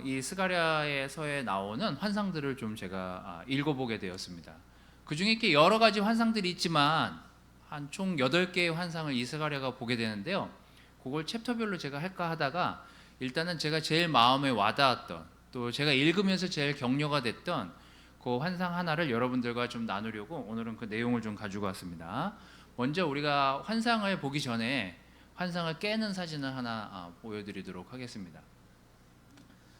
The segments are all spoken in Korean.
이 스가랴서에 나오는 환상들을 좀 제가 읽어보게 되었습니다. 그 중에 이렇게 여러 가지 환상들이 있지만 한 총 8개의 환상을 이 스가랴가 보게 되는데요. 그걸 챕터별로 제가 할까 하다가 일단은 제가 제일 마음에 와닿았던, 또 제가 읽으면서 제일 격려가 됐던 그 환상 하나를 여러분들과 좀 나누려고 오늘은 그 내용을 좀 가지고 왔습니다. 먼저 우리가 환상을 보기 전에 환상을 깨는 사진을 하나 보여드리도록 하겠습니다.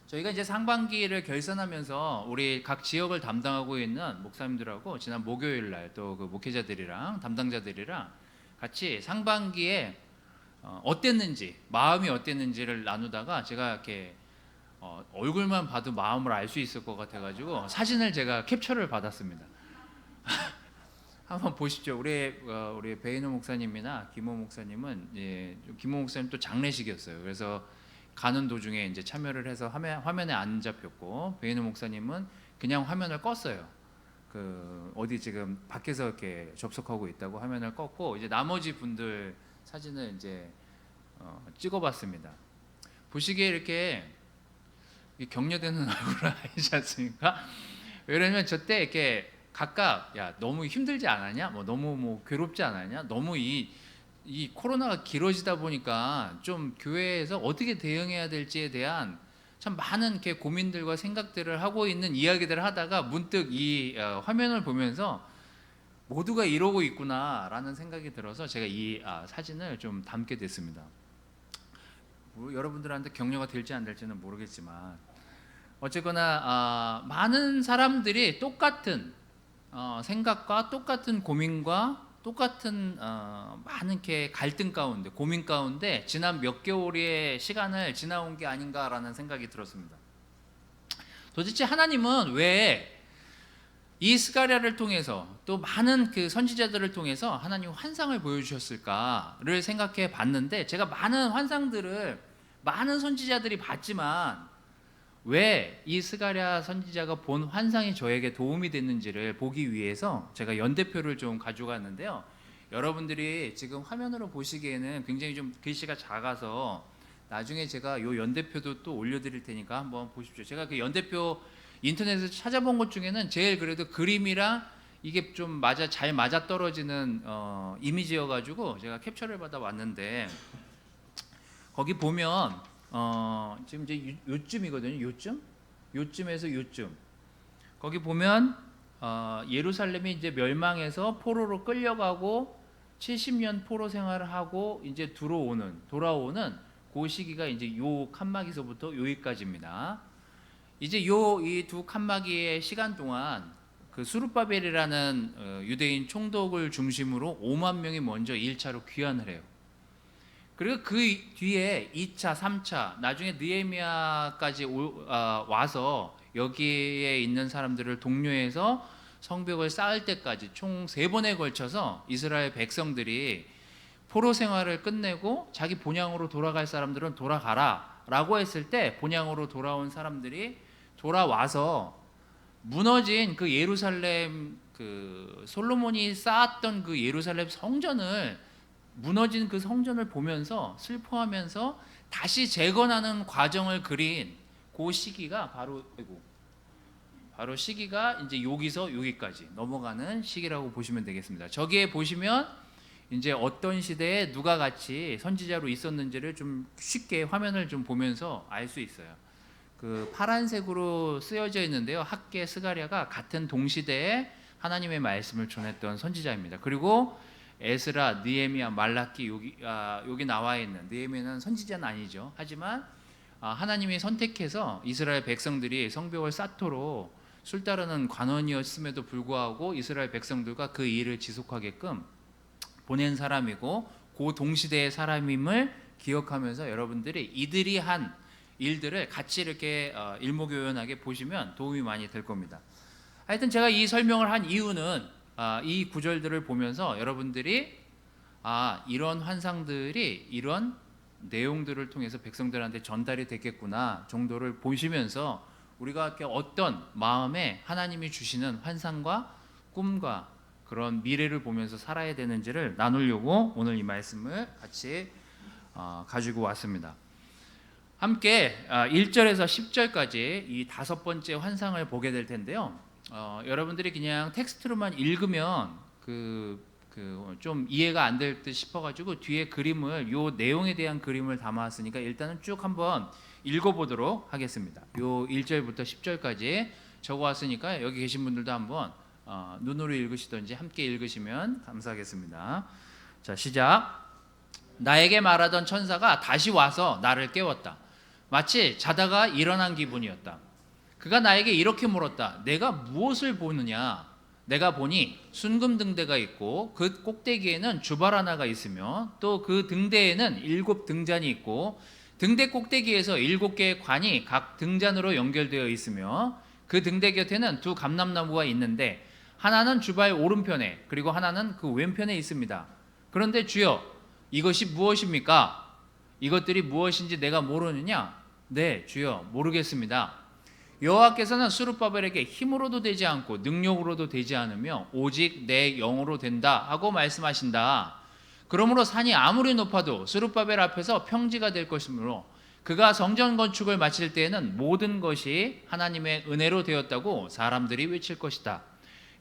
저희가 이제 상반기를 결산하면서 우리 각 지역을 담당하고 있는 목사님들하고 지난 목요일 날 또 그 목회자들이랑 담당자들이랑 같이 상반기에 어땠는지, 마음이 어땠는지를 나누다가 제가 이렇게 얼굴만 봐도 마음을 알 수 있을 것 같아가지고 사진을 제가 캡처를 받았습니다. 한번 보시죠. 우리 베이노 목사님이나 김호 목사님은 김호 목사님 또 장례식이었어요. 그래서 가는 도중에 이제 참여를 해서 화면에 안 잡혔고, 베이노 목사님은 그냥 화면을 껐어요. 그 어디 지금 밖에서 이렇게 접속하고 있다고 화면을 껐고, 이제 나머지 분들 사진을 이제 찍어봤습니다. 보시기에 이렇게 격려되는 얼굴 아니지 않습니까? 왜냐면 저때 이렇게 각각 야 너무 힘들지 않았냐? 너무 괴롭지 않았냐? 너무 이 코로나가 길어지다 보니까 좀 교회에서 어떻게 대응해야 될지에 대한 참 많은 이렇게 고민들과 생각들을 하고 있는 이야기들을 하다가 문득 이 화면을 보면서 모두가 이러고 있구나라는 생각이 들어서 제가 이 사진을 좀 담게 됐습니다. 여러분들한테 격려가 될지 안 될지는 모르겠지만 어쨌거나 많은 사람들이 똑같은 생각과 똑같은 고민과 똑같은 많은 이렇게 갈등 가운데, 고민 가운데 지난 몇 개월의 시간을 지나온 게 아닌가라는 생각이 들었습니다. 도대체 하나님은 왜 이 스가랴를 통해서 또 많은 그 선지자들을 통해서 하나님 환상을 보여주셨을까를 생각해 봤는데, 제가 많은 환상들을 많은 선지자들이 봤지만 왜 이 스가랴 선지자가 본 환상이 저에게 도움이 됐는지를 보기 위해서 제가 연대표를 좀 가져갔는데요. 여러분들이 지금 화면으로 보시기에는 굉장히 좀 글씨가 작아서 나중에 제가 이 연대표도 또 올려드릴 테니까 한번 보십시오. 제가 그 연대표 인터넷에서 찾아본 것 중에는 제일 그래도 그림이랑 이게 좀 잘 맞아 떨어지는 이미지여가지고 제가 캡처를 받아 왔는데, 거기 보면 지금 이제 요쯤이거든요. 요쯤에서 요쯤. 거기 보면 예루살렘이 이제 멸망해서 포로로 끌려가고 70년 포로 생활을 하고 이제 돌아오는 그 시기가 이제 요 칸막이서부터 여기까지입니다. 이제 이 두 칸막이의 시간 동안 그 수룹바벨이라는 유대인 총독을 중심으로 5만 명이 먼저 1차로 귀환을 해요. 그리고 그 뒤에 2차, 3차, 나중에 느헤미야까지 와서 여기에 있는 사람들을 독려해서 성벽을 쌓을 때까지 총 3번에 걸쳐서 이스라엘 백성들이 포로 생활을 끝내고 자기 본향으로 돌아갈 사람들은 돌아가라 라고 했을 때, 본향으로 돌아온 사람들이 돌아와서 무너진 그 예루살렘, 그 솔로몬이 쌓았던 그 예루살렘 성전을, 무너진 그 성전을 보면서 슬퍼하면서 다시 재건하는 과정을 그린 그 시기가 바로 시기가 이제 여기서 여기까지 넘어가는 시기라고 보시면 되겠습니다. 저기에 보시면 이제 어떤 시대에 누가 같이 선지자로 있었는지를 좀 쉽게 화면을 좀 보면서 알 수 있어요. 그 파란색으로 쓰여져 있는데요, 학개 스가랴가 같은 동시대에 하나님의 말씀을 전했던 선지자입니다. 그리고 에스라, 느헤미야, 말라키, 여기 나와 있는, 느헤미야는 선지자는 아니죠. 하지만 하나님이 선택해서 이스라엘 백성들이 성벽을 쌓도록 술 따르는 관원이었음에도 불구하고 이스라엘 백성들과 그 일을 지속하게끔 보낸 사람이고, 그 동시대의 사람임을 기억하면서 여러분들이 이들이 한 일들을 같이 이렇게 일목요연하게 보시면 도움이 많이 될 겁니다. 하여튼 제가 이 설명을 한 이유는 이 구절들을 보면서 여러분들이 이런 환상들이 이런 내용들을 통해서 백성들한테 전달이 됐겠구나 정도를 보시면서 우리가 이렇게 어떤 마음에 하나님이 주시는 환상과 꿈과 그런 미래를 보면서 살아야 되는지를 나누려고 오늘 이 말씀을 같이 가지고 왔습니다. 함께 1절에서 10절까지 이 다섯 번째 환상을 보게 될 텐데요. 여러분들이 그냥 텍스트로만 읽으면 좀 이해가 안 될 듯 싶어가지고 뒤에 그림을, 요 내용에 대한 그림을 담아왔으니까 일단은 쭉 한번 읽어보도록 하겠습니다. 요 1절부터 10절까지 적어왔으니까 여기 계신 분들도 한번 눈으로 읽으시든지 함께 읽으시면 감사하겠습니다. 자, 시작. 나에게 말하던 천사가 다시 와서 나를 깨웠다. 마치 자다가 일어난 기분이었다. 그가 나에게 이렇게 물었다. 내가 무엇을 보느냐? 내가 보니 순금 등대가 있고 그 꼭대기에는 주발 하나가 있으며 또 그 등대에는 7 등잔이 있고 등대 꼭대기에서 7개의 관이 각 등잔으로 연결되어 있으며 그 등대 곁에는 2 감람나무가 있는데 하나는 주발 오른편에 그리고 하나는 그 왼편에 있습니다. 그런데 주여, 이것이 무엇입니까? 이것들이 무엇인지 내가 모르느냐? 네, 주여, 모르겠습니다. 여호와께서는 스룹바벨에게 힘으로도 되지 않고 능력으로도 되지 않으며 오직 내 영으로 된다 하고 말씀하신다. 그러므로 산이 아무리 높아도 스룹바벨 앞에서 평지가 될 것이므로 그가 성전 건축을 마칠 때에는 모든 것이 하나님의 은혜로 되었다고 사람들이 외칠 것이다.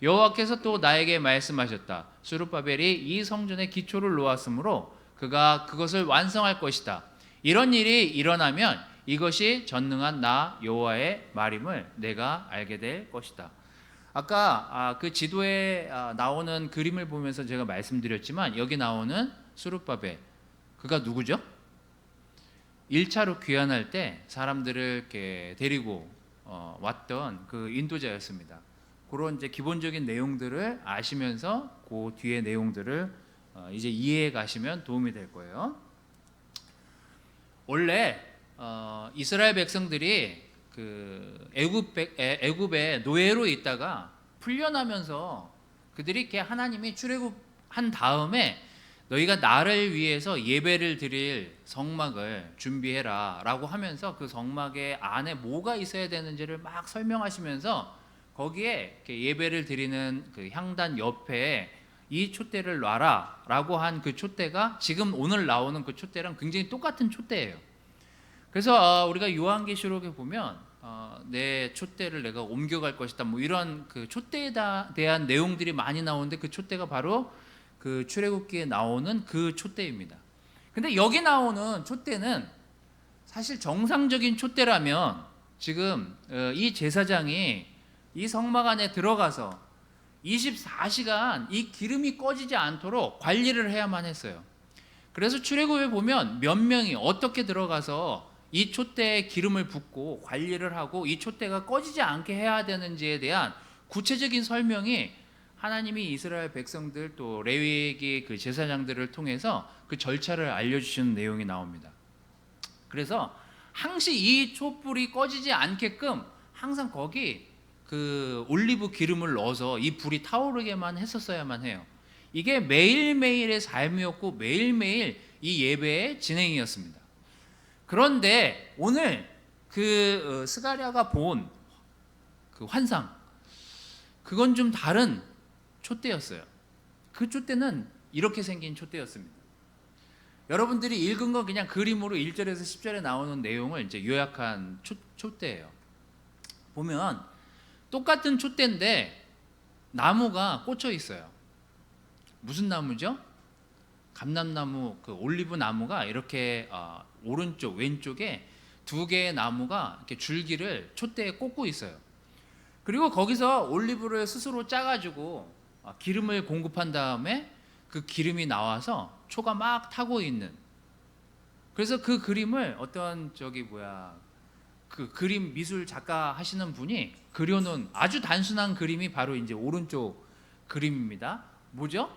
여호와께서 또 나에게 말씀하셨다. 스룹바벨이 이 성전의 기초를 놓았으므로 그가 그것을 완성할 것이다. 이런 일이 일어나면 이것이 전능한 나 여호와의 말임을 내가 알게 될 것이다. 아까 그 지도에 나오는 그림을 보면서 제가 말씀드렸지만 여기 나오는 스룹바벨, 그가 누구죠? 1차로 귀환할 때 사람들을 이렇게 데리고 왔던 그 인도자였습니다. 그런 이제 기본적인 내용들을 아시면서 그 뒤에 내용들을 이제 이해해 가시면 도움이 될 거예요. 원래 이스라엘 백성들이 그 애굽에 노예로 있다가 풀려나면서 그들이 이렇게 하나님이 출애굽한 다음에 너희가 나를 위해서 예배를 드릴 성막을 준비해라라고 하면서 그 성막의 안에 뭐가 있어야 되는지를 막 설명하시면서 거기에 이렇게 예배를 드리는 그 향단 옆에 이 촛대를 놔라라고 한 그 촛대가 지금 오늘 나오는 그 촛대랑 굉장히 똑같은 촛대예요. 그래서 우리가 요한계시록에 보면 내 촛대를 내가 옮겨갈 것이다, 뭐 이런 그 촛대에 대한 내용들이 많이 나오는데 그 촛대가 바로 그 출애굽기에 나오는 그 촛대입니다. 근데 여기 나오는 촛대는 사실 정상적인 촛대라면 지금 이 제사장이 이 성막 안에 들어가서 24시간 이 기름이 꺼지지 않도록 관리를 해야만 했어요. 그래서 출애굽에 보면 몇 명이 어떻게 들어가서 이 촛대에 기름을 붓고 관리를 하고 이 촛대가 꺼지지 않게 해야 되는지에 대한 구체적인 설명이 하나님이 이스라엘 백성들 또 레위기 그 제사장들을 통해서 그 절차를 알려주시는 내용이 나옵니다. 그래서 항시 이 촛불이 꺼지지 않게끔 항상 거기 그 올리브 기름을 넣어서 이 불이 타오르게만 했었어야만 해요. 이게 매일매일의 삶이었고 매일매일 이 예배의 진행이었습니다. 그런데 오늘 그 스가랴가 본 그 환상, 그건 좀 다른 촛대였어요. 그 촛대는 이렇게 생긴 촛대였습니다. 여러분들이 읽은 건 그냥 그림으로 1절에서 10절에 나오는 내용을 이제 요약한 촛대예요. 보면 똑같은 촛대인데 나무가 꽂혀 있어요. 무슨 나무죠? 감람나무, 그 올리브 나무가 이렇게 오른쪽 왼쪽에 2개의 나무가 이렇게 줄기를 촛대에 꽂고 있어요. 그리고 거기서 올리브를 스스로 짜가지고 기름을 공급한 다음에 그 기름이 나와서 초가 막 타고 있는. 그래서 그 그림을 어떤 그 그림 미술 작가 하시는 분이 그려놓은 아주 단순한 그림이 바로 이제 오른쪽 그림입니다. 뭐죠?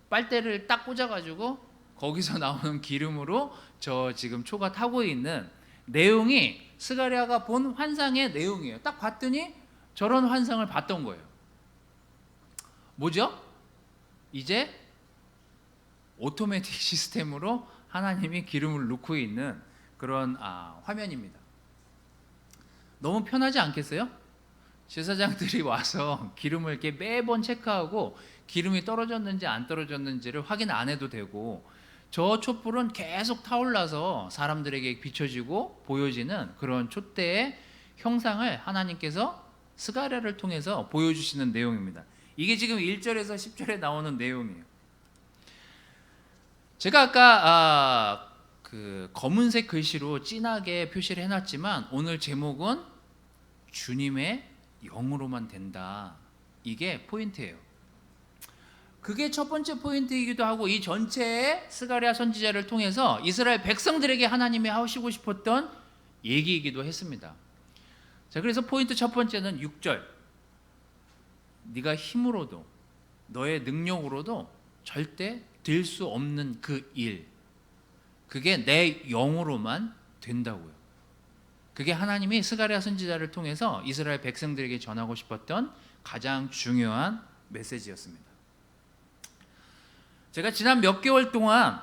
빨대를 딱 꽂아가지고 거기서 나오는 기름으로 저 지금 초가 타고 있는 내용이 스가랴가 본 환상의 내용이에요. 딱 봤더니 저런 환상을 봤던 거예요. 뭐죠? 이제 오토매틱 시스템으로 하나님이 기름을 넣고 있는 그런 화면입니다. 너무 편하지 않겠어요? 제사장들이 와서 기름을 이렇게 매번 체크하고 기름이 떨어졌는지 안 떨어졌는지를 확인 안 해도 되고, 저 촛불은 계속 타올라서 사람들에게 비춰지고 보여지는 그런 촛대의 형상을 하나님께서 스가랴를 통해서 보여주시는 내용입니다. 이게 지금 1절에서 10절에 나오는 내용이에요. 제가 아까 그 검은색 글씨로 진하게 표시를 해놨지만 오늘 제목은 주님의 영으로만 된다. 이게 포인트예요. 그게 첫 번째 포인트이기도 하고 이 전체의 스가랴 선지자를 통해서 이스라엘 백성들에게 하나님이 하시고 싶었던 얘기이기도 했습니다. 자, 그래서 포인트 첫 번째는 6절. 네가 힘으로도 너의 능력으로도 절대 될 수 없는 그 일, 그게 내 영으로만 된다고요. 그게 하나님이 스가랴 선지자를 통해서 이스라엘 백성들에게 전하고 싶었던 가장 중요한 메시지였습니다. 제가 지난 몇 개월 동안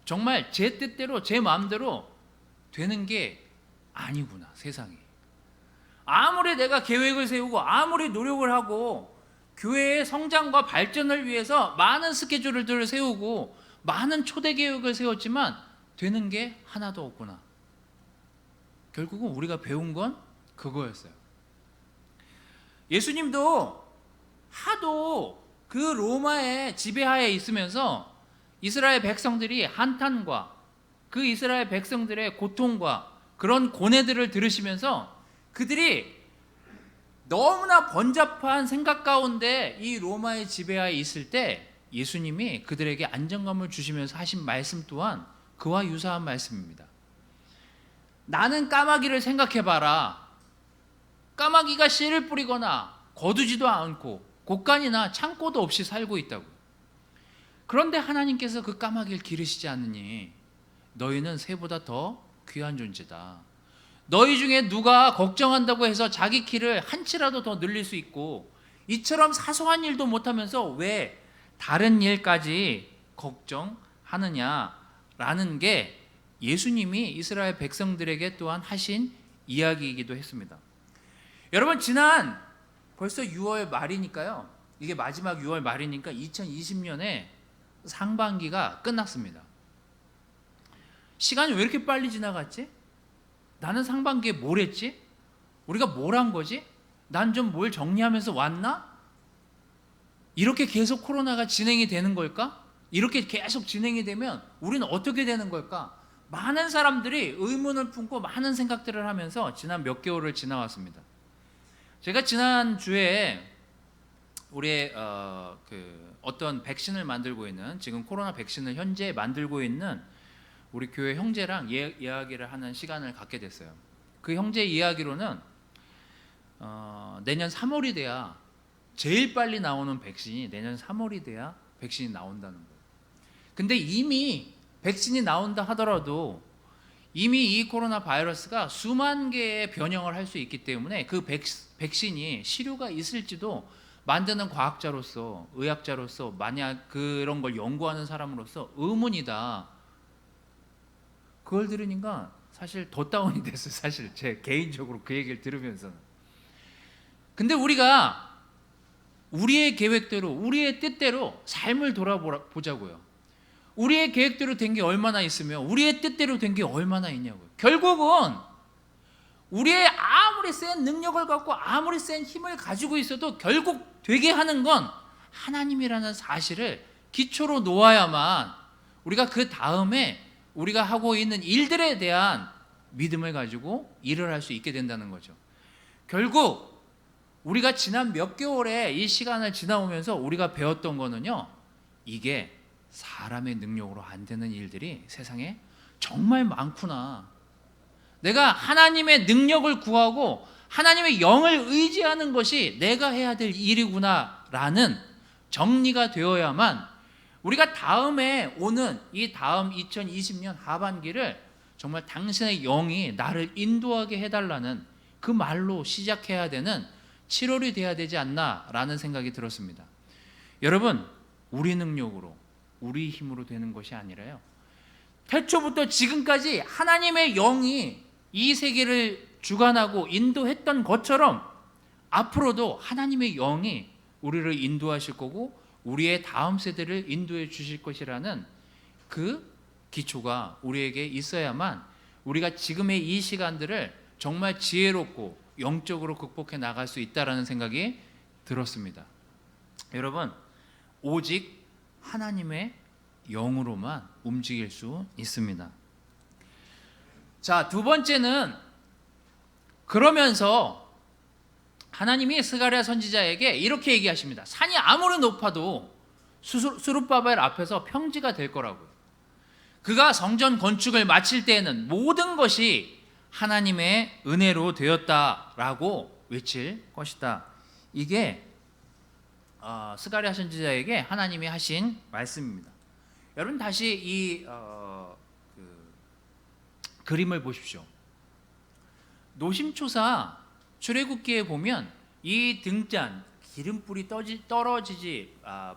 정말 제 뜻대로 제 마음대로 되는 게 아니구나, 세상이. 아무리 내가 계획을 세우고 아무리 노력을 하고 교회의 성장과 발전을 위해서 많은 스케줄들을 세우고 많은 초대 계획을 세웠지만 되는 게 하나도 없구나. 결국은 우리가 배운 건 그거였어요. 예수님도 하도 그 로마의 지배하에 있으면서 이스라엘 백성들이 한탄과 그 이스라엘 백성들의 고통과 그런 고뇌들을 들으시면서 그들이 너무나 번잡한 생각 가운데 이 로마의 지배하에 있을 때 예수님이 그들에게 안정감을 주시면서 하신 말씀 또한 그와 유사한 말씀입니다. 나는 까마귀를 생각해봐라. 까마귀가 씨를 뿌리거나 거두지도 않고 곳간이나 창고도 없이 살고 있다고. 그런데 하나님께서 그 까마귀를 기르시지 않느니 너희는 새보다 더 귀한 존재다. 너희 중에 누가 걱정한다고 해서 자기 키를 한 치라도 더 늘릴 수 있고 이처럼 사소한 일도 못하면서 왜 다른 일까지 걱정하느냐라는 게 예수님이 이스라엘 백성들에게 또한 하신 이야기이기도 했습니다. 여러분, 지난 벌써 6월 말이니까요. 이게 마지막 6월 말이니까 2020년에 상반기가 끝났습니다. 시간이 왜 이렇게 빨리 지나갔지? 나는 상반기에 뭘 했지? 우리가 뭘 한 거지? 난 좀 뭘 정리하면서 왔나? 이렇게 계속 코로나가 진행이 되는 걸까? 이렇게 계속 진행이 되면 우리는 어떻게 되는 걸까? 많은 사람들이 의문을 품고 많은 생각들을 하면서 지난 몇 개월을 지나왔습니다. 제가 지난주에 우리의 어떤 백신을 만들고 있는, 지금 코로나 백신을 현재 만들고 있는 우리 교회 형제랑 이야기를 하는 시간을 갖게 됐어요. 그 형제 이야기로는 내년 3월이 돼야, 제일 빨리 나오는 백신이 내년 3월이 돼야 백신이 나온다는 거예요. 근데 이미 백신이 나온다 하더라도 이미 이 코로나 바이러스가 수만 개의 변형을 할 수 있기 때문에 그 백신이 시료가 있을지도 만드는 과학자로서, 의학자로서, 만약 그런 걸 연구하는 사람으로서 의문이다. 그걸 들으니까 사실 더 다운이 됐어요. 사실 제 개인적으로 그 얘기를 들으면서는. 근데 우리가 우리의 계획대로, 우리의 뜻대로 삶을 돌아보자고요. 우리의 계획대로 된 게 얼마나 있으며 우리의 뜻대로 된 게 얼마나 있냐고요. 결국은 우리의 아무리 센 능력을 갖고 아무리 센 힘을 가지고 있어도 결국 되게 하는 건 하나님이라는 사실을 기초로 놓아야만 우리가 그 다음에 우리가 하고 있는 일들에 대한 믿음을 가지고 일을 할 수 있게 된다는 거죠. 결국 우리가 지난 몇 개월의 이 시간을 지나오면서 우리가 배웠던 거는요, 이게 사람의 능력으로 안 되는 일들이 세상에 정말 많구나. 내가 하나님의 능력을 구하고 하나님의 영을 의지하는 것이 내가 해야 될 일이구나 라는 정리가 되어야만 우리가 다음에 오는 이 다음 2020년 하반기를 정말 당신의 영이 나를 인도하게 해달라는 그 말로 시작해야 되는 7월이 돼야 되지 않나 라는 생각이 들었습니다. 여러분, 우리 능력으로, 우리 힘으로 되는 것이 아니라요, 태초부터 지금까지 하나님의 영이 이 세계를 주관하고 인도했던 것처럼 앞으로도 하나님의 영이 우리를 인도하실 거고 우리의 다음 세대를 인도해 주실 것이라는 그 기초가 우리에게 있어야만 우리가 지금의 이 시간들을 정말 지혜롭고 영적으로 극복해 나갈 수 있다라는 생각이 들었습니다. 여러분, 오직 하나님의 영으로만 움직일 수 있습니다. 자, 두 번째는, 그러면서 하나님이 스가랴 선지자에게 이렇게 얘기하십니다. 산이 아무리 높아도 스룹바벨 앞에서 평지가 될 거라고요. 그가 성전 건축을 마칠 때에는 모든 것이 하나님의 은혜로 되었다라고 외칠 것이다. 이게 스가랴 선지자에게 하나님이 하신 말씀입니다. 여러분, 다시 이 그림을 보십시오. 노심초사 출애굽기에 보면 이 등잔, 기름불이 떨어지지,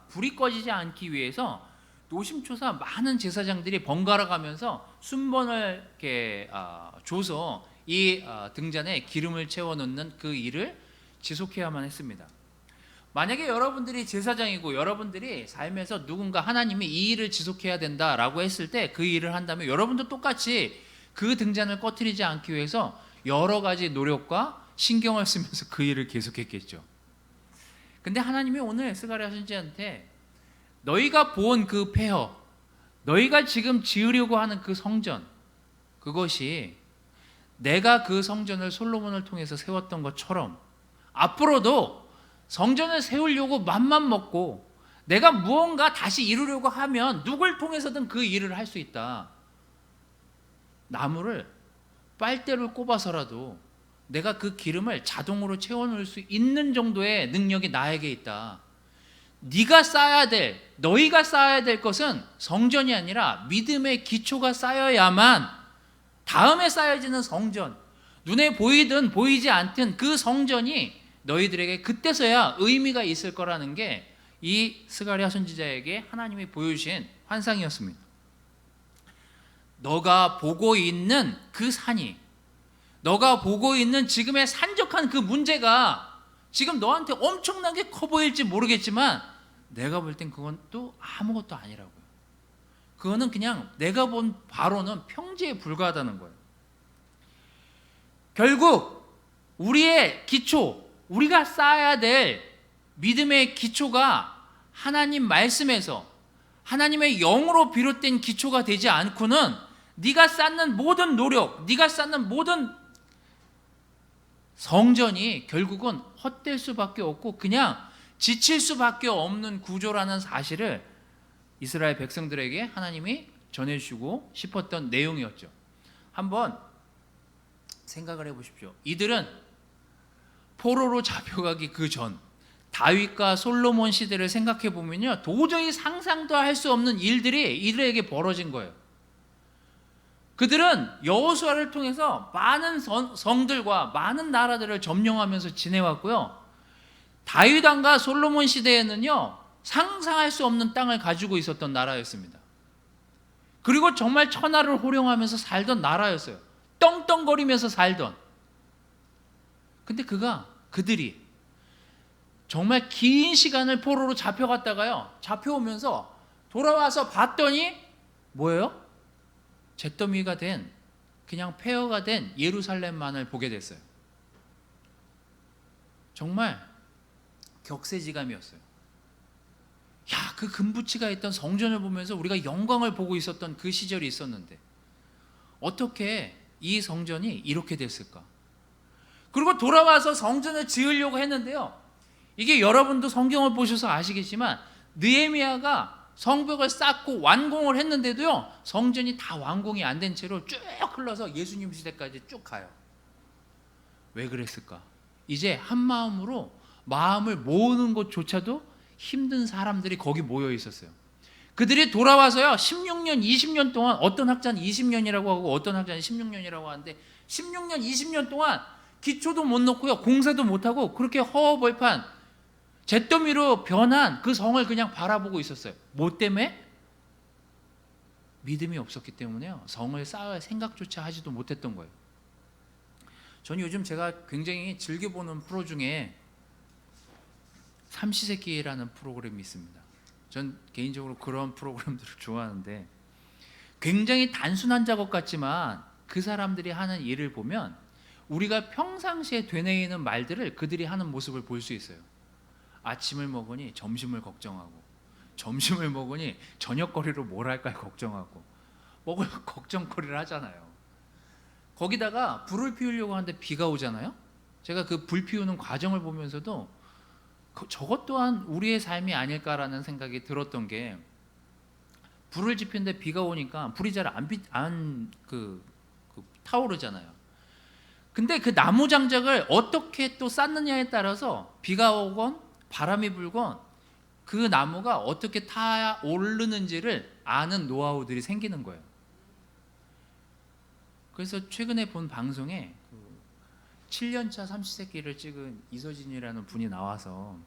불이 꺼지지 않기 위해서 노심초사 많은 제사장들이 번갈아 가면서 순번을 이렇게 줘서 이 등잔에 기름을 채워 넣는 그 일을 지속해야만 했습니다. 만약에 여러분들이 제사장이고 여러분들이 삶에서 누군가 하나님이 이 일을 지속해야 된다라고 했을 때 그 일을 한다면 여러분도 똑같이 그 등잔을 꺼트리지 않기 위해서 여러 가지 노력과 신경을 쓰면서 그 일을 계속했겠죠. 근데 하나님이 오늘 스가랴 선지자한테 너희가 본 그 폐허, 너희가 지금 지으려고 하는 그 성전, 그것이 내가 그 성전을 솔로몬을 통해서 세웠던 것처럼 앞으로도 성전을 세우려고 맘만 먹고 내가 무언가 다시 이루려고 하면 누굴 통해서든 그 일을 할 수 있다. 나무를 빨대를 꼽아서라도 내가 그 기름을 자동으로 채워놓을 수 있는 정도의 능력이 나에게 있다. 너희가 쌓아야 될 것은 성전이 아니라 믿음의 기초가 쌓여야만 다음에 쌓여지는 성전, 눈에 보이든 보이지 않든 그 성전이 너희들에게 그때서야 의미가 있을 거라는 게 이 스가랴 선지자에게 하나님이 보여주신 환상이었습니다. 너가 보고 있는 그 산이, 너가 보고 있는 지금의 산적한 그 문제가 지금 너한테 엄청나게 커 보일지 모르겠지만 내가 볼 땐 그건 또 아무것도 아니라고요. 그거는 그냥 내가 본 바로는 평지에 불과하다는 거예요. 결국 우리의 기초, 우리가 쌓아야 될 믿음의 기초가 하나님 말씀에서 하나님의 영으로 비롯된 기초가 되지 않고는 네가 쌓는 모든 노력, 네가 쌓는 모든 성전이 결국은 헛될 수밖에 없고 그냥 지칠 수밖에 없는 구조라는 사실을 이스라엘 백성들에게 하나님이 전해주고 싶었던 내용이었죠. 한번 생각을 해보십시오. 이들은 포로로 잡혀가기 그 전 다윗과 솔로몬 시대를 생각해 보면요, 도저히 상상도 할 수 없는 일들이 이들에게 벌어진 거예요. 그들은 여호수아를 통해서 많은 성들과 많은 나라들을 점령하면서 지내왔고요. 다윗 왕과 솔로몬 시대에는요, 상상할 수 없는 땅을 가지고 있었던 나라였습니다. 그리고 정말 천하를 호령하면서 살던 나라였어요. 떵떵거리면서 살던. 근데 그들이 정말 긴 시간을 포로로 잡혀갔다가요, 잡혀오면서 돌아와서 봤더니 뭐예요? 잿더미가 된, 그냥 폐허가 된 예루살렘만을 보게 됐어요. 정말 격세지감이었어요. 야, 그 금붙이가 있던 성전을 보면서 우리가 영광을 보고 있었던 그 시절이 있었는데 어떻게 이 성전이 이렇게 됐을까? 그리고 돌아와서 성전을 지으려고 했는데요, 이게 여러분도 성경을 보셔서 아시겠지만 느헤미야가 성벽을 쌓고 완공을 했는데도요, 성전이 다 완공이 안 된 채로 쭉 흘러서 예수님 시대까지 쭉 가요. 왜 그랬을까? 이제 한 마음으로 마음을 모으는 것조차도 힘든 사람들이 거기 모여 있었어요. 그들이 돌아와서요, 16년, 20년 동안, 어떤 학자는 20년이라고 하고 어떤 학자는 16년이라고 하는데 16년, 20년 동안 기초도 못 놓고요, 공사도 못하고 그렇게 허허벌판 잿더미로 변한 그 성을 그냥 바라보고 있었어요. 뭐 때문에? 믿음이 없었기 때문에요. 성을 쌓을 생각조차 하지도 못했던 거예요. 저는 요즘 제가 굉장히 즐겨보는 프로 중에 삼시세끼라는 프로그램이 있습니다. 전 개인적으로 그런 프로그램들을 좋아하는데 굉장히 단순한 작업 같지만 그 사람들이 하는 일을 보면 우리가 평상시에 되뇌이는 말들을 그들이 하는 모습을 볼 수 있어요. 아침을 먹으니 점심을 걱정하고, 점심을 먹으니 저녁거리로 뭘 할까 걱정하고, 먹을 걱정거리를 하잖아요. 거기다가 불을 피우려고 하는데 비가 오잖아요. 제가 그 불 피우는 과정을 보면서도 저것 또한 우리의 삶이 아닐까라는 생각이 들었던 게, 불을 지피는데 비가 오니까 불이 잘 안 타오르잖아요. 근데 그 나무 장작을 어떻게 또 쌓느냐에 따라서 비가 오건 바람이 불건 그 나무가 어떻게 타오르는지를 아는 노하우들이 생기는 거예요. 그래서 최근에 본 방송에 7년차 삼시세끼를 찍은 이서진이라는 분이 나와서,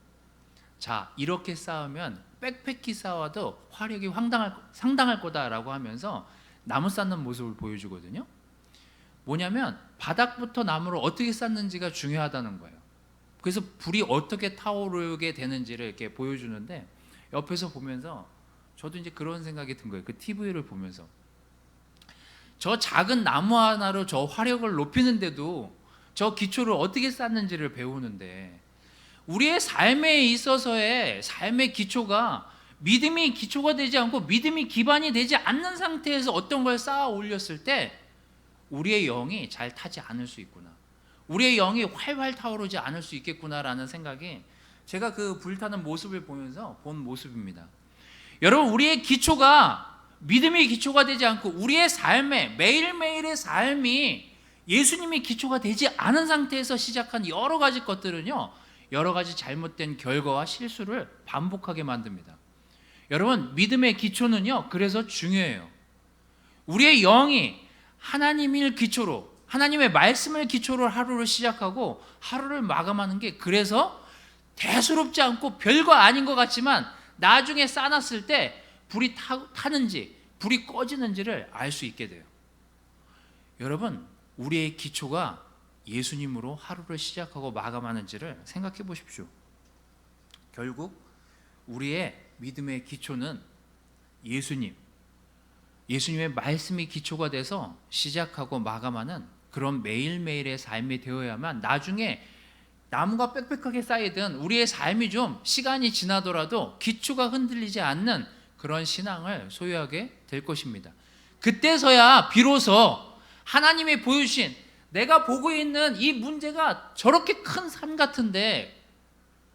자, 이렇게 쌓으면 빽빽히 쌓아도 화력이 상당할 거다라고 하면서 나무 쌓는 모습을 보여주거든요. 뭐냐면 바닥부터 나무를 어떻게 쌓는지가 중요하다는 거예요. 그래서 불이 어떻게 타오르게 되는지를 이렇게 보여주는데, 옆에서 보면서 저도 이제 그런 생각이 든 거예요. 그 TV를 보면서 저 작은 나무 하나로 저 화력을 높이는데도 저 기초를 어떻게 쌓는지를 배우는데, 우리의 삶에 있어서의 삶의 기초가 믿음이 기초가 되지 않고 믿음이 기반이 되지 않는 상태에서 어떤 걸 쌓아 올렸을 때 우리의 영이 잘 타지 않을 수 있구나, 우리의 영이 활활 타오르지 않을 수 있겠구나라는 생각이 제가 그 불타는 모습을 보면서 본 모습입니다. 여러분, 우리의 기초가 믿음이 기초가 되지 않고 우리의 삶에 매일매일의 삶이 예수님이 기초가 되지 않은 상태에서 시작한 여러 가지 것들은요, 여러 가지 잘못된 결과와 실수를 반복하게 만듭니다. 여러분, 믿음의 기초는요, 그래서 중요해요. 우리의 영이 하나님을 기초로, 하나님의 말씀을 기초로 하루를 시작하고 하루를 마감하는 게, 그래서 대수롭지 않고 별거 아닌 것 같지만 나중에 쌓아놨을 때 불이 타는지 불이 꺼지는지를 알 수 있게 돼요. 여러분, 우리의 기초가 예수님으로 하루를 시작하고 마감하는지를 생각해 보십시오. 결국 우리의 믿음의 기초는 예수님의 말씀이 기초가 돼서 시작하고 마감하는 그런 매일매일의 삶이 되어야만 나중에 나무가 빽빽하게 쌓이든 우리의 삶이 좀 시간이 지나더라도 기초가 흔들리지 않는 그런 신앙을 소유하게 될 것입니다. 그때서야 비로소 하나님이 보여주신, 내가 보고 있는 이 문제가 저렇게 큰 산 같은데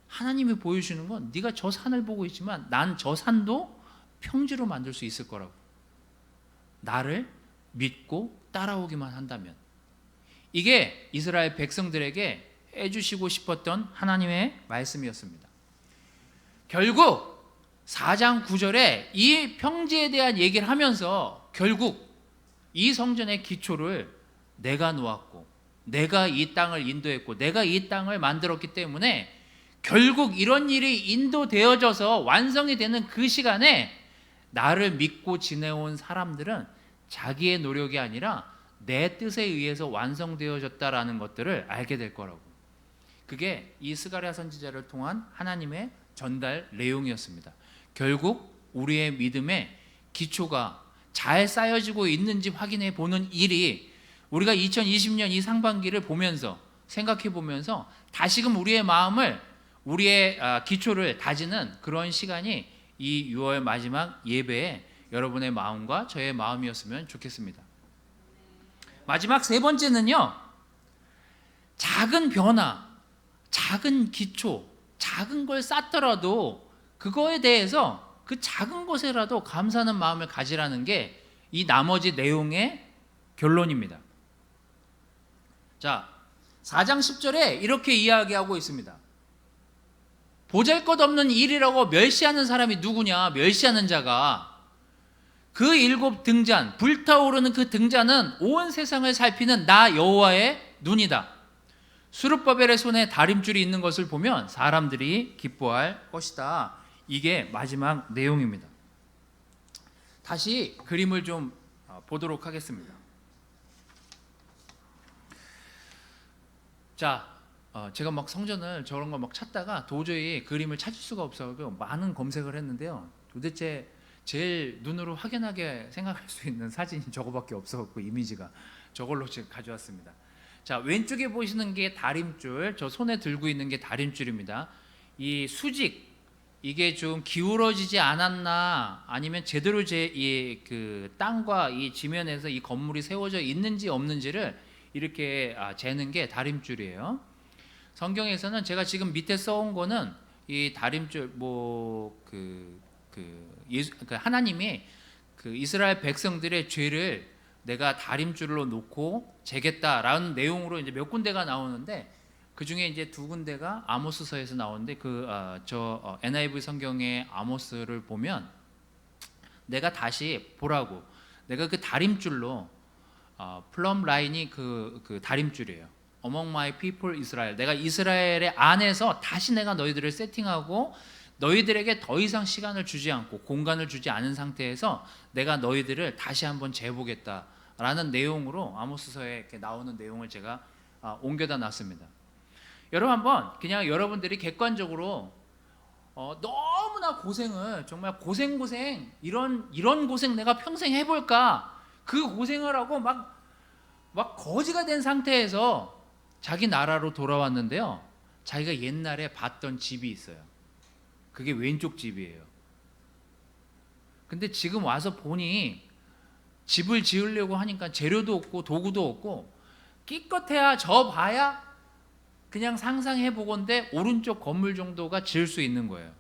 하나님이 보여주는 건, 네가 저 산을 보고 있지만 난 저 산도 평지로 만들 수 있을 거라고, 나를 믿고 따라오기만 한다면. 이게 이스라엘 백성들에게 해주시고 싶었던 하나님의 말씀이었습니다. 결국 4장 9절에 이 평지에 대한 얘기를 하면서 결국 이 성전의 기초를 내가 놓았고 내가 이 땅을 인도했고 내가 이 땅을 만들었기 때문에, 결국 이런 일이 인도되어져서 완성이 되는 그 시간에 나를 믿고 지내온 사람들은 자기의 노력이 아니라 내 뜻에 의해서 완성되어졌다라는 것들을 알게 될 거라고. 그게 이 스가랴 선지자를 통한 하나님의 전달 내용이었습니다. 결국 우리의 믿음의 기초가 잘 쌓여지고 있는지 확인해 보는 일이, 우리가 2020년 이 상반기를 보면서 생각해 보면서 다시금 우리의 마음을, 우리의 기초를 다지는 그런 시간이 이 6월 마지막 예배에 여러분의 마음과 저의 마음이었으면 좋겠습니다. 마지막 세 번째는요, 작은 변화, 작은 기초, 작은 걸 쌓더라도 그거에 대해서 그 작은 것에라도 감사하는 마음을 가지라는 게 이 나머지 내용의 결론입니다. 자, 4장 10절에 이렇게 이야기하고 있습니다. 보잘것없는 일이라고 멸시하는 사람이 누구냐? 멸시하는 자가 그 7 등잔, 불타오르는 그 등잔은 온 세상을 살피는 나 여호와의 눈이다. 수르바벨의 손에 다림줄이 있는 것을 보면 사람들이 기뻐할 것이다. 이게 마지막 내용입니다. 다시 그림을 좀 보도록 하겠습니다. 자, 제가 막 성전을 저런 거 막 찾다가 도저히 그림을 찾을 수가 없어서 많은 검색을 했는데요. 도대체 제일 눈으로 확연하게 생각할 수 있는 사진이 저거밖에 없어갖고 이미지가 저걸로 지금 가져왔습니다. 자, 왼쪽에 보시는 게 다림줄, 저 손에 들고 있는 게 다림줄입니다. 이 수직, 이게 좀 기울어지지 않았나, 아니면 제대로 그 땅과 이 지면에서 이 건물이 세워져 있는지 없는지를 이렇게 재는 게 다림줄이에요. 성경에서는 제가 지금 밑에 써온 거는 이 다림줄 하나님이 그 이스라엘 백성들의 죄를 내가 다림줄로 놓고 재겠다라는 내용으로 이제 몇 군데가 나오는데, 그 중에 이제 두 군데가 아모스서에서 나오는데, NIV 성경의 아모스를 보면 내가 다시 보라고, 내가 그 다림줄로 플럼 라인이 그 다림줄이에요. Among my people Israel, 내가 이스라엘의 안에서 다시 내가 너희들을 세팅하고 너희들에게 더 이상 시간을 주지 않고 공간을 주지 않은 상태에서 내가 너희들을 다시 한번 재보겠다라는 내용으로 아모스서에 이렇게 나오는 내용을 제가 옮겨다 놨습니다. 여러분 한번 그냥 여러분들이 객관적으로 너무나 고생을 정말 고생 이런 고생 내가 평생 해볼까, 그 고생을 하고 막 거지가 된 상태에서 자기 나라로 돌아왔는데요, 자기가 옛날에 봤던 집이 있어요. 그게 왼쪽 집이에요. 근데 지금 와서 보니 집을 지으려고 하니까 재료도 없고 도구도 없고, 끼껏해야 저 봐야 그냥 상상해 보건대 오른쪽 건물 정도가 지을 수 있는 거예요.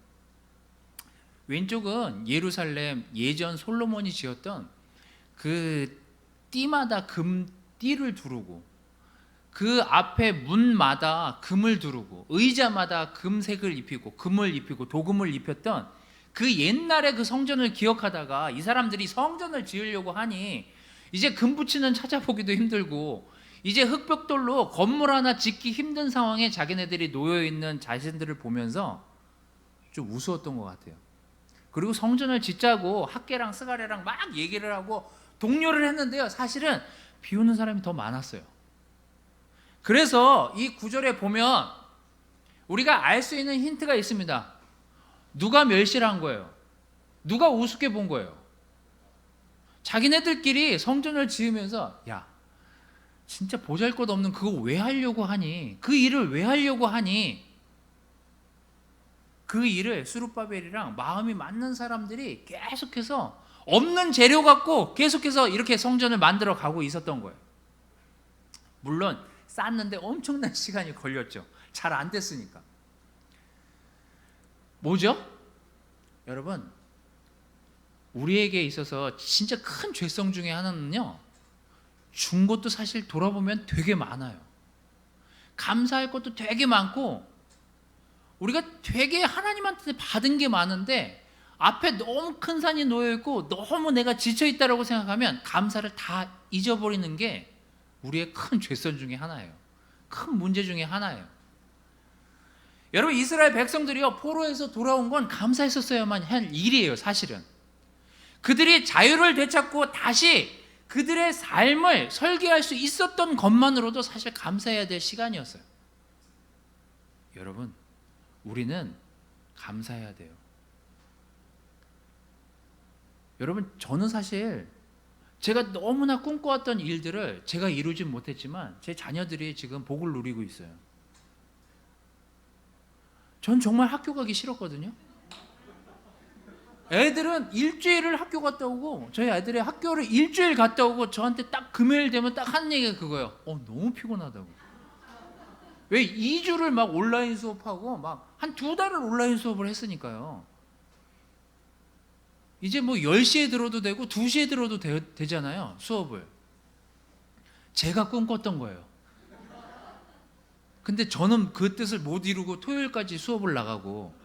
왼쪽은 예루살렘 예전 솔로몬이 지었던 그 띠마다 금띠를 두르고, 그 앞에 문마다 금을 두르고, 의자마다 금색을 입히고 금을 입히고 도금을 입혔던 그 옛날의 그 성전을 기억하다가 이 사람들이 성전을 지으려고 하니 이제 금 붙이는 찾아보기도 힘들고, 이제 흙벽돌로 건물 하나 짓기 힘든 상황에 자기네들이 놓여있는 자신들을 보면서 좀 우스웠던 것 같아요. 그리고 성전을 짓자고 학계랑 스가랴랑 막 얘기를 하고 독려를 했는데요, 사실은 비우는 사람이 더 많았어요. 그래서 이 구절에 보면 우리가 알 수 있는 힌트가 있습니다. 누가 멸시를 한 거예요? 누가 우습게 본 거예요? 자기네들끼리 성전을 지으면서, 야, 진짜 보잘것없는 그거 왜 하려고 하니? 그 일을 왜 하려고 하니? 그 일을 스룹바벨이랑 마음이 맞는 사람들이 계속해서 없는 재료 갖고 계속해서 이렇게 성전을 만들어 가고 있었던 거예요. 물론 쌓는데 엄청난 시간이 걸렸죠. 잘 안 됐으니까. 뭐죠? 여러분, 우리에게 있어서 진짜 큰 죄성 중에 하나는요, 준 것도 사실 돌아보면 되게 많아요. 감사할 것도 되게 많고, 우리가 되게 하나님한테 받은 게 많은데 앞에 너무 큰 산이 놓여있고 너무 내가 지쳐있다라고 생각하면 감사를 다 잊어버리는 게 우리의 큰 죄성 중에 하나예요. 큰 문제 중에 하나예요. 여러분, 이스라엘 백성들이요, 포로에서 돌아온 건 감사했었어야만 할 일이에요. 사실은 그들이 자유를 되찾고 다시 그들의 삶을 설계할 수 있었던 것만으로도 사실 감사해야 될 시간이었어요. 여러분, 우리는 감사해야 돼요. 여러분, 저는 사실 제가 너무나 꿈꿔왔던 일들을 제가 이루진 못했지만 제 자녀들이 지금 복을 누리고 있어요. 전 정말 학교 가기 싫었거든요. 애들은 일주일을 학교 갔다 오고, 저희 애들이 학교를 일주일 갔다 오고 저한테 딱 금요일 되면 딱 하는 얘기가 그거예요. 너무 피곤하다고. 왜 2주를 막 온라인 수업하고 막 한 2달을 온라인 수업을 했으니까요. 이제 뭐 10시에 들어도 되고 2시에 들어도 되잖아요, 수업을. 제가 꿈꿨던 거예요. 근데 저는 그 뜻을 못 이루고 토요일까지 수업을 나가고,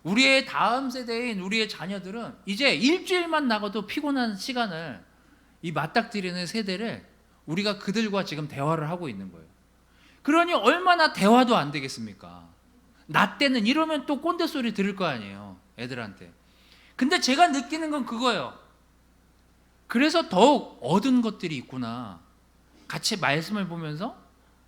우리의 다음 세대인 우리의 자녀들은 이제 일주일만 나가도 피곤한 시간을 이 맞닥뜨리는 세대를 우리가 그들과 지금 대화를 하고 있는 거예요. 그러니 얼마나 대화도 안 되겠습니까? 나 때는 이러면 또 꼰대 소리 들을 거 아니에요, 애들한테. 근데 제가 느끼는 건 그거예요. 그래서 더욱 얻은 것들이 있구나. 같이 말씀을 보면서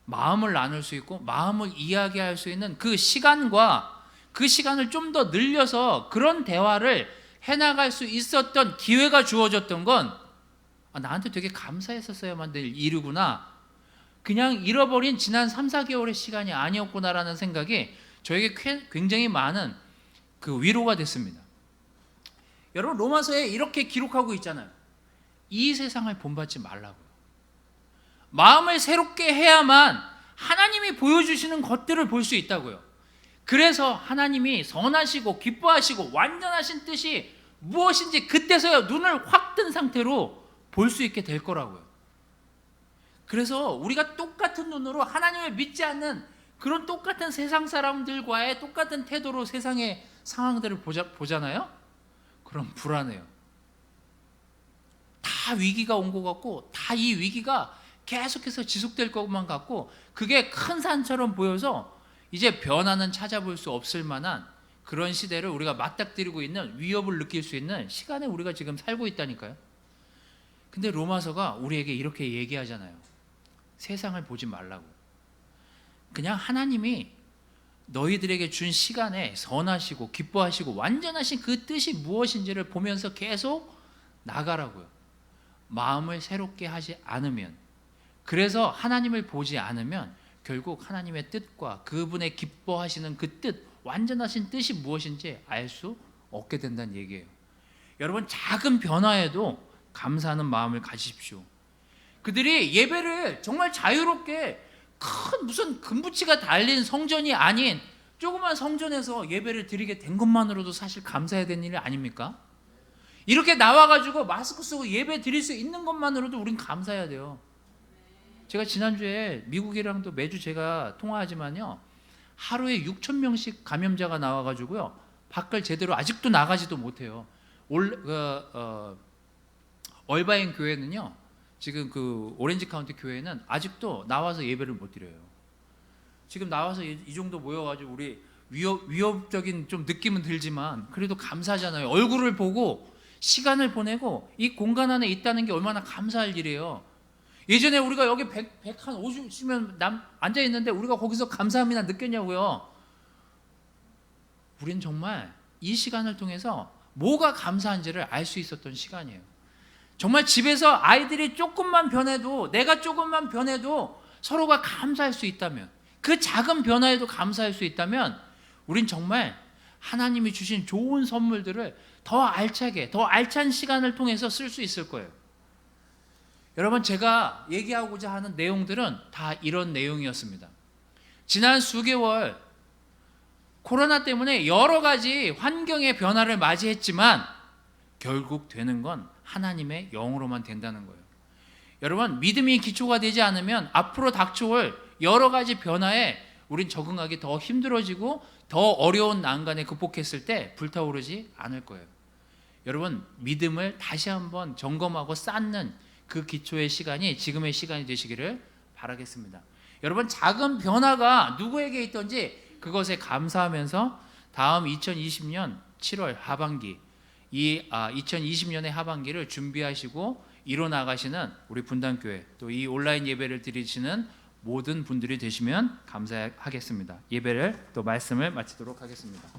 마음을 나눌 수 있고 마음을 이야기할 수 있는 그 시간과 그 시간을 좀 더 늘려서 그런 대화를 해나갈 수 있었던 기회가 주어졌던 건 나한테 되게 감사했었어야만 될 일이구나, 그냥 잃어버린 지난 3, 4개월의 시간이 아니었구나라는 생각이 저에게 굉장히 많은 그 위로가 됐습니다. 여러분, 로마서에 이렇게 기록하고 있잖아요. 이 세상을 본받지 말라고요. 마음을 새롭게 해야만 하나님이 보여주시는 것들을 볼 수 있다고요. 그래서 하나님이 선하시고 기뻐하시고 완전하신 뜻이 무엇인지 그때서야 눈을 확 뜬 상태로 볼 수 있게 될 거라고요. 그래서 우리가 똑같은 눈으로 하나님을 믿지 않는 그런 똑같은 세상 사람들과의 똑같은 태도로 세상의 상황들을 보잖아요. 그럼 불안해요. 다 위기가 온 것 같고, 다 이 위기가 계속해서 지속될 것만 같고, 그게 큰 산처럼 보여서 이제 변화는 찾아볼 수 없을 만한 그런 시대를 우리가 맞닥뜨리고 있는, 위협을 느낄 수 있는 시간에 우리가 지금 살고 있다니까요. 근데 로마서가 우리에게 이렇게 얘기하잖아요. 세상을 보지 말라고. 그냥 하나님이 너희들에게 준 시간에 선하시고 기뻐하시고 완전하신 그 뜻이 무엇인지를 보면서 계속 나가라고요. 마음을 새롭게 하지 않으면, 그래서 하나님을 보지 않으면 결국 하나님의 뜻과 그분의 기뻐하시는 그 뜻, 완전하신 뜻이 무엇인지 알 수 없게 된다는 얘기예요. 여러분, 작은 변화에도 감사하는 마음을 가지십시오. 그들이 예배를 정말 자유롭게 큰 무슨 금붙이가 달린 성전이 아닌 조그만 성전에서 예배를 드리게 된 것만으로도 사실 감사해야 되는 일 아닙니까? 이렇게 나와가지고 마스크 쓰고 예배 드릴 수 있는 것만으로도 우린 감사해야 돼요. 제가 지난주에 미국이랑도 매주 제가 통화하지만요, 하루에 6,000명씩 감염자가 나와가지고요, 밖을 제대로 아직도 나가지도 못해요. 얼바인 교회는요, 지금 그 오렌지 카운티 교회는 아직도 나와서 예배를 못 드려요. 지금 나와서 이 정도 모여가지고 우리 위협적인 좀 느낌은 들지만 그래도 감사하잖아요. 얼굴을 보고 시간을 보내고 이 공간 안에 있다는 게 얼마나 감사할 일이에요. 예전에 우리가 여기 150명 앉아 있는데 우리가 거기서 감사함이나 느꼈냐고요. 우린 정말 이 시간을 통해서 뭐가 감사한지를 알 수 있었던 시간이에요. 정말 집에서 아이들이 조금만 변해도, 내가 조금만 변해도 서로가 감사할 수 있다면, 그 작은 변화에도 감사할 수 있다면 우린 정말 하나님이 주신 좋은 선물들을 더 알차게, 더 알찬 시간을 통해서 쓸 수 있을 거예요. 여러분, 제가 얘기하고자 하는 내용들은 다 이런 내용이었습니다. 지난 수개월 코로나 때문에 여러 가지 환경의 변화를 맞이했지만 결국 되는 건 하나님의 영으로만 된다는 거예요. 여러분, 믿음이 기초가 되지 않으면 앞으로 닥쳐올 여러 가지 변화에 우린 적응하기 더 힘들어지고 더 어려운 난간에 극복했을 때 불타오르지 않을 거예요. 여러분, 믿음을 다시 한번 점검하고 쌓는 그 기초의 시간이 지금의 시간이 되시기를 바라겠습니다. 여러분, 작은 변화가 누구에게 있든지 그것에 감사하면서 다음 2020년 7월 하반기, 이 2020년의 하반기를 준비하시고 이뤄나가시는 우리 분당교회, 또 이 온라인 예배를 드리시는 모든 분들이 되시면 감사하겠습니다. 예배를 또 말씀을 마치도록 하겠습니다.